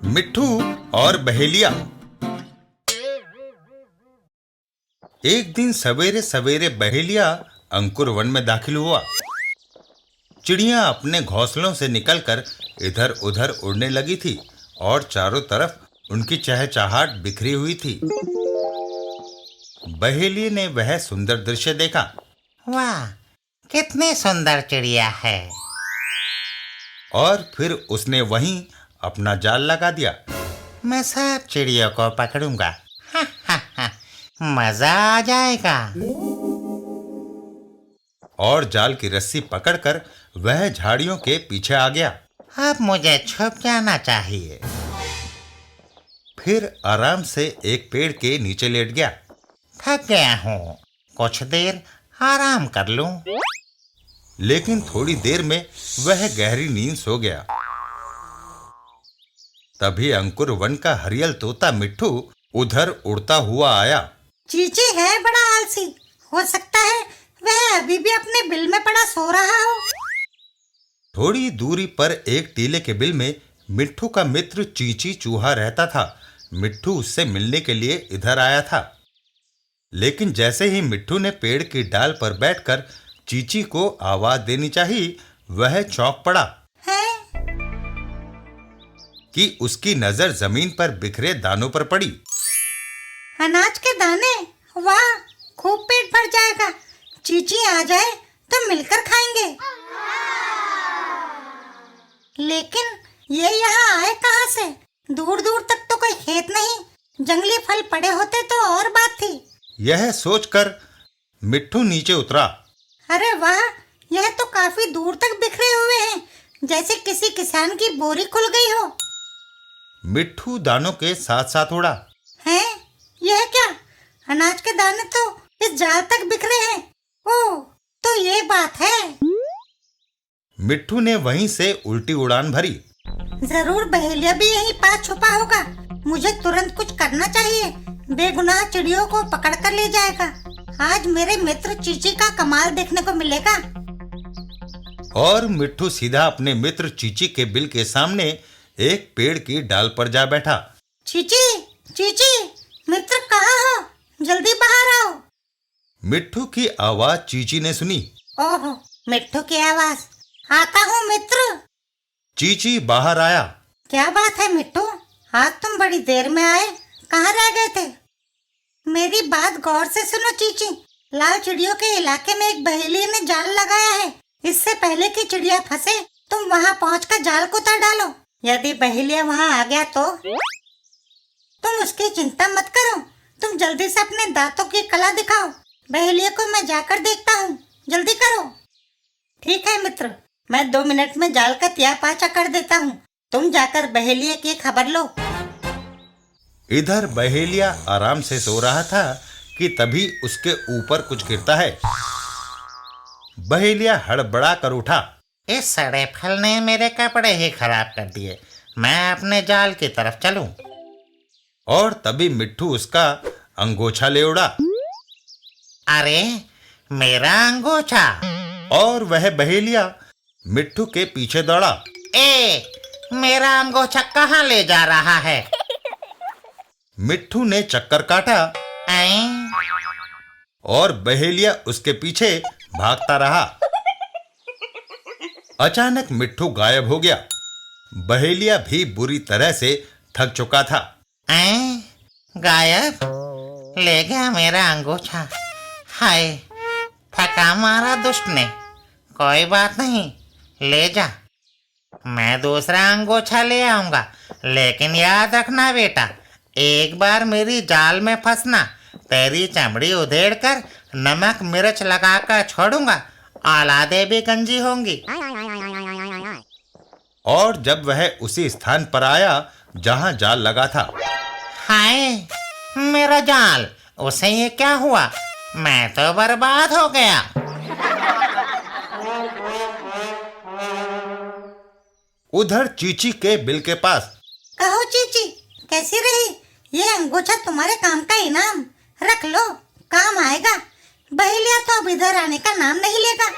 मिट्ठू और बहेलिया। एक दिन सवेरे सवेरे बहेलिया अंकुर वन में दाखिल हुआ। चिड़ियां अपने घोंसलों से निकलकर इधर उधर उड़ने लगी थी और चारों तरफ उनकी चहचहाहट बिखरी हुई थी। बहेलिया ने वह सुंदर दृश्य देखा। वाह, कितनी सुंदर चिड़िया है। और फिर उसने वहीं अपना जाल लगा दिया। मैं सब चिड़ियों को पकड़ूंगा। हा हा हा, मजा आ जाएगा। और जाल की रस्सी पकड़कर वह झाड़ियों के पीछे आ गया। अब मुझे छुप जाना चाहिए। फिर आराम से एक पेड़ के नीचे लेट गया। थक गया हूँ, कुछ देर आराम कर लूं। लेकिन थोड़ी देर में वह गहरी नींद सो गया। तभी अंकुर वन का हरियल तोता मिट्ठू उधर उड़ता हुआ आया। चीची है बड़ा आलसी, हो सकता है वह अभी भी अपने बिल में पड़ा सो रहा हो। थोड़ी दूरी पर एक टीले के बिल में मिट्ठू का मित्र चींची चूहा रहता था। मिट्ठू उससे मिलने के लिए इधर आया था। लेकिन जैसे ही मिट्ठू ने पेड़ की डाल पर बैठकर चींची को आवाज देनी चाहिए, वह चौंक पड़ा है? कि उसकी नजर जमीन पर बिखरे दानों पर पड़ी। अनाज के दाने, वाह, खूब पेट भर जाएगा। चीची आ जाए तो मिलकर खाएंगे। लेकिन ये यहाँ आए कहाँ से? दूर दूर तक तो कोई खेत नहीं। जंगली फल पड़े होते तो और बात थी। यह सोचकर मिट्ठू नीचे उतरा। अरे वाह, यह तो काफी दूर तक बिखरे हुए हैं, जैसे किसी किसान की बोरी खुल गई हो। मिट्ठू दानों के साथ साथ उड़ा। हैं? यह क्या? अनाज के दाने तो इस जाल तक बिखरे हैं। ओह, तो ये बात है। मिट्ठू ने वहीं से उल्टी उड़ान भरी। जरूर बहेलिया भी यहीं पास छुपा होगा। मुझे तुरंत कुछ करना चाहिए। बेगुनाह चिड़ियों को पकड़ कर ले जाएगा। आज मेरे मित्र चीची का कमाल देखने को मिलेगा। और मिट्ठू सीधा अपने मित्र चीची के बिल के सामने एक पेड़ की डाल पर जा बैठा। चीची, चीची, मित्र कहाँ हो? जल्दी बाहर आओ। मिट्ठू की आवाज चीची ने सुनी। ओहो, मिट्ठू की आवाज। आता हूँ मित्र। चीची बाहर आया। क्या बात है मिट्टू, आज तुम बड़ी देर में आए। कहाँ रह गए थे? मेरी बात गौर से सुनो चीची। लाल चिड़ियों के इलाके में एक बहेलिया ने जाल लगाया है। इससे पहले कि चिड़िया फंसे, तुम वहाँ पहुँचकर जाल को उतार डालो। यदि बहेलिया वहाँ आ गया तो तुम उसकी चिंता मत करो। तुम जल्दी से अपने दांतों की कला दिखाओ। बहेलिया को मैं जाकर देखता हूँ। जल्दी करो। ठीक है मित्र, मैं 2 मिनट में जाल का तिया पाचा कर देता हूँ। तुम जाकर बहेलिया की खबर लो। इधर बहेलिया आराम से सो रहा था कि तभी उसके ऊपर कुछ गिरता है। बहेलिया हड़बड़ा कर उठा। इस सड़े फल ने मेरे कपड़े ही खराब कर दिए। मैं अपने जाल की तरफ चलूं। और तभी मिट्ठू उसका अंगोछा ले उड़ा। अरे, मेरा अंगोछा! और वह बहेलिया मिट्ठू के पीछे दौड़ा। मेरा अंगोछा कहाँ ले जा रहा है? मिट्ठू ने चक्कर काटा और बहेलिया उसके पीछे भागता रहा। अचानक मिट्ठू गायब हो गया। बहेलिया भी बुरी तरह से थक चुका था। गायब? ले गया मेरा अंगोछा। हाय, थका मारा दुष्ट ने। कोई बात नहीं, ले जा। मैं दूसरा अंगोछा ले आऊंगा। लेकिन याद रखना बेटा, एक बार मेरी जाल में फंसना, तेरी चमड़ी उधेड़कर नमक मिर्च लगाकर छोड़ूंगा। औलादे भी गंजी होंगी। और जब वह उसी स्थान पर आया जहां जाल लगा था। हाय, मेरा जाल! उसे ये क्या हुआ? मैं तो बर्बाद हो गया। उधर चीची के बिल के पास। कहो चीची, कैसी रही? ये अंगोछा तुम्हारे काम का इनाम। रख लो, काम आएगा। बहेलिया तो अब इधर आने का नाम नहीं लेगा।